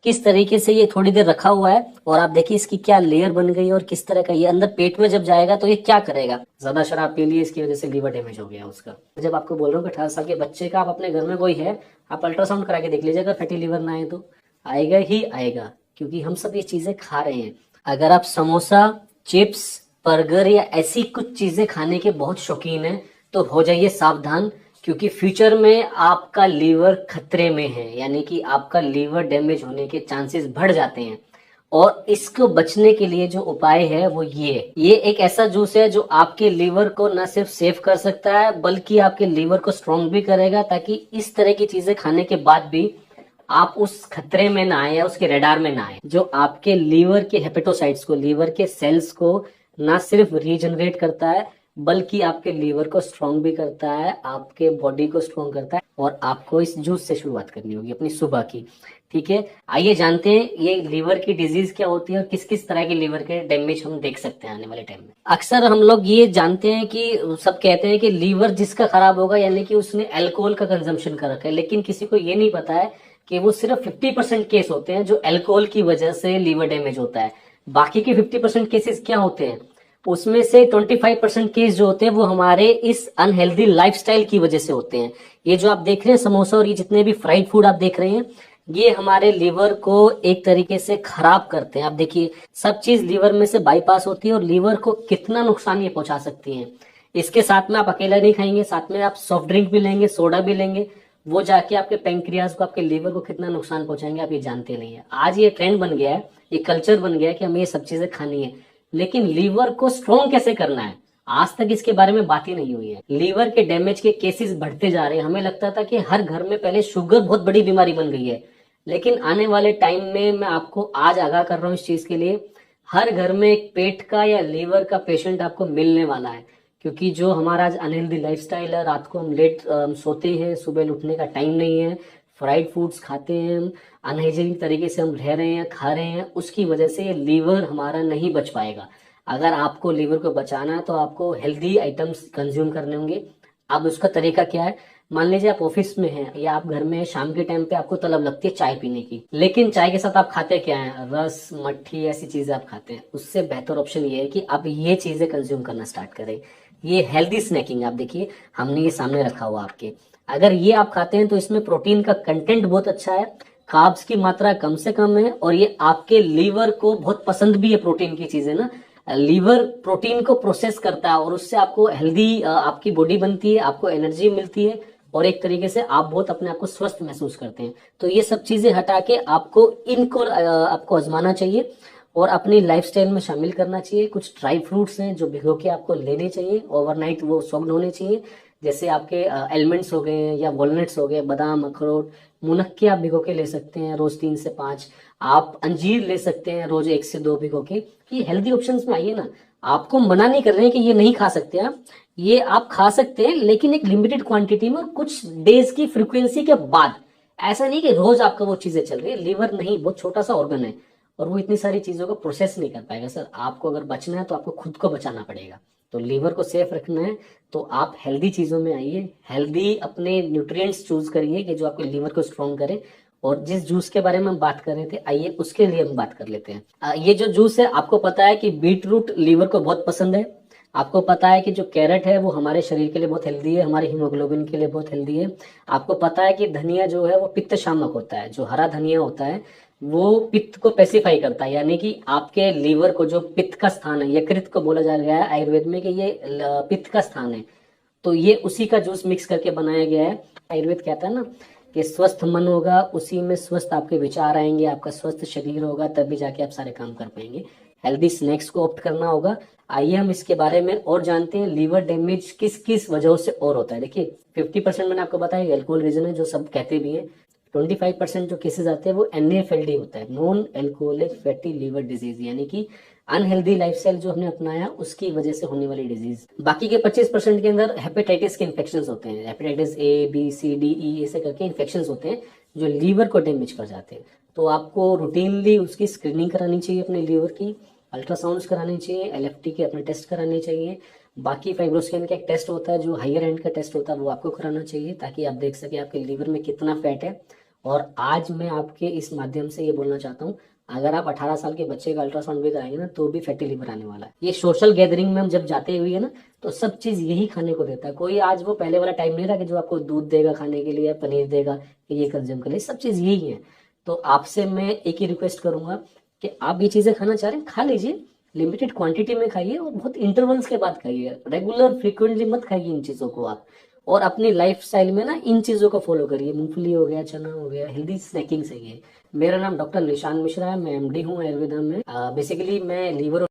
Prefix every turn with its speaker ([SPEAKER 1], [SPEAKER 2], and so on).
[SPEAKER 1] किस तरीके से ये थोड़ी देर रखा हुआ है और आप देखिए इसकी क्या लेयर बन गई और किस तरह का ये अंदर पेट में जब जाएगा तो ये क्या करेगा। ज्यादा शराब पी ली, इसकी वजह से लीवर डैमेज हो गया उसका। जब आपको बोल रहा हूँ कि 18 साल के बच्चे का आप अपने घर में कोई है, आप अल्ट्रासाउंड करा के देख लीजिए, अगर फैटी लीवर ना आए तो आएगा ही आएगा, क्योंकि हम सब ये चीजें खा रहे हैं। अगर आप समोसा, चिप्स, बर्गर या ऐसी कुछ चीजें खाने के बहुत शौकीन हैं तो हो जाइए सावधान, क्योंकि फ्यूचर में आपका लीवर खतरे में है, यानी कि आपका लीवर डैमेज होने के चांसेस बढ़ जाते हैं। और इसको बचने के लिए जो उपाय है वो ये एक ऐसा जूस है जो आपके लीवर को न सिर्फ सेव कर सकता है बल्कि आपके लीवर को स्ट्रॉन्ग भी करेगा, ताकि इस तरह की चीजें खाने के बाद भी आप उस खतरे में ना आए या उसके रडार में ना आए, जो आपके लीवर के हेपेटोसाइट्स को, लीवर के सेल्स को ना सिर्फ रीजनरेट करता है बल्कि आपके लीवर को स्ट्रॉन्ग भी करता है, आपके बॉडी को स्ट्रॉन्ग करता है। और आपको इस जूस से शुरुआत करनी होगी अपनी सुबह की। ठीक है, आइए जानते हैं ये लीवर की डिजीज क्या होती है और किस किस तरह के लीवर के डैमेज हम देख सकते हैं आने वाले टाइम में। अक्सर हम लोग ये जानते हैं कि सब कहते हैं कि लीवर जिसका खराब होगा यानी कि उसने अल्कोहल का कंजम्पशन कर रखा है, लेकिन किसी को ये नहीं पता है कि वो सिर्फ 50% केस होते हैं जो अल्कोहल की वजह से लीवर डैमेज होता है। बाकी के 50% केसेस क्या होते हैं, उसमें से 25% केस जो होते हैं वो हमारे इस अनहेल्दी लाइफस्टाइल की वजह से होते हैं। ये जो आप देख रहे हैं समोसा और ये जितने भी फ्राइड फूड आप देख रहे हैं, ये हमारे लीवर को एक तरीके से खराब करते हैं। आप देखिए सब चीज लीवर में से बाईपास होती है और लीवर को कितना नुकसान ये पहुंचा सकती है। इसके साथ में आप अकेला नहीं खाएंगे, साथ में आप सॉफ्ट ड्रिंक भी लेंगे, सोडा भी लेंगे, वो जाके आपके पेंक्रियाज को, आपके लीवर को कितना नुकसान पहुंचाएंगे आप ये जानते नहीं है। आज ये ट्रेंड बन गया है, ये कल्चर बन गया है कि हमें ये सब चीजें खानी है, लेकिन लीवर को स्ट्रॉन्ग कैसे करना है आज तक इसके बारे में बात ही नहीं हुई है। लीवर के डैमेज के केसेस बढ़ते जा रहे हैं। हमें लगता था कि हर घर में पहले शुगर बहुत बड़ी बीमारी बन गई है, लेकिन आने वाले टाइम में मैं आपको आज आगाह कर रहा हूँ इस चीज के लिए, हर घर में एक पेट का या लीवर का पेशेंट आपको मिलने वाला है। क्योंकि जो हमारा आज अनहेल्दी लाइफस्टाइल है, रात को हम लेट सोते हैं, सुबह उठने का टाइम नहीं है, फ्राइड फूड्स खाते हैं, अनहाइजीनिक तरीके से हम रह रहे हैं, खा रहे हैं, उसकी वजह से ये लीवर हमारा नहीं बच पाएगा। अगर आपको लीवर को बचाना है तो आपको हेल्दी आइटम्स कंज्यूम करने होंगे। अब उसका तरीका क्या है, मान लीजिए आप ऑफिस में हैं या आप घर में हैं, शाम के टाइम पे आपको तलब लगती है चाय पीने की, लेकिन चाय के साथ आप खाते क्या है, रस, मट्ठी, ऐसी चीजें आप खाते हैं। उससे बेहतर ऑप्शन ये है कि आप ये चीजें कंज्यूम करना स्टार्ट करें। ये हेल्दी स्नैकिंग, आप देखिए हमने ये सामने रखा हुआ आपके, अगर ये आप खाते हैं तो इसमें प्रोटीन का कंटेंट बहुत अच्छा है, कार्ब्स की मात्रा कम से कम है और ये आपके लीवर को बहुत पसंद भी है। प्रोटीन की चीजें ना, लीवर प्रोटीन को प्रोसेस करता है और उससे आपको हेल्दी आपकी बॉडी बनती है, आपको एनर्जी मिलती है और एक तरीके से आप बहुत अपने आप को स्वस्थ महसूस करते हैं। तो ये सब चीजें हटा के आपको इनको आपको आजमाना चाहिए और अपनी लाइफस्टाइल में शामिल करना चाहिए। कुछ ड्राई फ्रूट्स हैं जो भिगो के आपको लेने चाहिए, ओवरनाइट वो सॉक्ड होने चाहिए, जैसे आपके एलमंड्स हो गए या वॉलनट्स हो गए, बादाम, अखरोट, मुनक्के आप भिगो के ले सकते हैं रोज 3 से 5। आप अंजीर ले सकते हैं रोज 1 से 2 भिगो के। ये हेल्दी ऑप्शंस में आइए ना, आपको मना नहीं कर रहे हैं कि ये नहीं खा सकते आप, ये आप खा सकते हैं लेकिन एक लिमिटेड क्वांटिटी में और कुछ डेज की फ्रिक्वेंसी के बाद। ऐसा नहीं कि रोज आपका वो चीजें चल रही है। लीवर नहीं, बहुत छोटा सा ऑर्गन है और वो इतनी सारी चीजों को प्रोसेस नहीं कर पाएगा। सर आपको अगर बचना है तो आपको खुद को बचाना पड़ेगा। तो लीवर को सेफ रखना है तो आप हेल्दी चीजों में आइए, हेल्दी अपने न्यूट्रिएंट्स चूज करिए कि जो आपके लीवर को स्ट्रॉन्ग करे। और जिस जूस के बारे में हम बात कर रहे थे, आइए उसके लिए हम बात कर लेते हैं। ये जो जूस है, आपको पता है कि बीट रूट लीवर को बहुत पसंद है। आपको पता है कि जो कैरेट है वो हमारे शरीर के लिए बहुत हेल्दी है, हमारे हीमोग्लोबिन के लिए बहुत हेल्दी है। आपको पता है कि धनिया जो है वो पित्त शामक होता है, जो हरा धनिया होता है वो पित्त को पेसिफाई करता है, यानी कि आपके लीवर को, जो पित्त का स्थान है, यकृत को बोला जा गया है आयुर्वेद में कि ये पित्त का स्थान है, तो ये उसी का जूस मिक्स करके बनाया गया है। आयुर्वेद कहता है ना कि स्वस्थ मन होगा उसी में स्वस्थ आपके विचार आएंगे, आपका स्वस्थ शरीर होगा तभी जाके आप सारे काम कर पाएंगे। हेल्दी स्नैक्स को ऑप्ट करना होगा। आइए हम इसके बारे में और जानते हैं, लीवर डैमेज किस किस वजहों से और होता है। देखिए 50% मैंने आपको बताया अल्कोहल रीजन है, जो सब कहते भी हैं। 25% जो केसेस आते हैं वो NAFLD होता है, non alcoholic fatty liver disease, यानी कि अनहेल्दी लाइफस्टाइल जो हमने अपनाया उसकी वजह से होने वाली डिजीज। बाकी के 25% के अंदर हेपेटाइटिस के इन्फेक्शन होते हैं, hepatitis A B C D E ऐसे करके इन्फेक्शन होते हैं जो लीवर को डैमेज कर जाते हैं। तो आपको रूटीनली उसकी स्क्रीनिंग करानी चाहिए अपने लीवर की, अल्ट्रासाउंड करानी चाहिए, LFT के अपने टेस्ट कराने चाहिए। बाकी फाइब्रोस्कैन का एक टेस्ट होता है जो हायर एंड का टेस्ट होता है, वो आपको कराना चाहिए ताकि आप देख सके आपके लीवर में कितना फैट है और आज मैं आपके इस माध्यम से ये बोलना चाहता हूँ, अगर आप 18 साल के बच्चे का अल्ट्रासाउंड भी कराएंगे ना तो भी फैटी लिवर आने वाला है। ये सोशल गैदरिंग में हम जब जाते हुए है ना, तो सब चीज यही खाने को देता है। कोई आज वो पहले वाला टाइम नहीं रहा कि जो आपको दूध देगा खाने के लिए या पनीर देगा कि ये कंज्यूम कर ले, सब चीज यही है। तो आपसे मैं एक ही रिक्वेस्ट करूंगा कि आप ये चीजें खाना चाह रहे हैं, खा लीजिए, लिमिटेड क्वांटिटी में खाइए और बहुत इंटरवल्स के बाद खाइए। रेगुलर फ्रिक्वेंटली मत खाइए इन चीजों को आप। और अपनी लाइफ स्टाइल में ना इन चीजों को फॉलो करिए। मूंगफली हो गया, चना हो गया, हेल्दी स्नैकिंग सही है। मेरा नाम डॉक्टर निशान मिश्रा है, मैं एमडी हूँ आयुर्वेदा में। बेसिकली मैं लीवर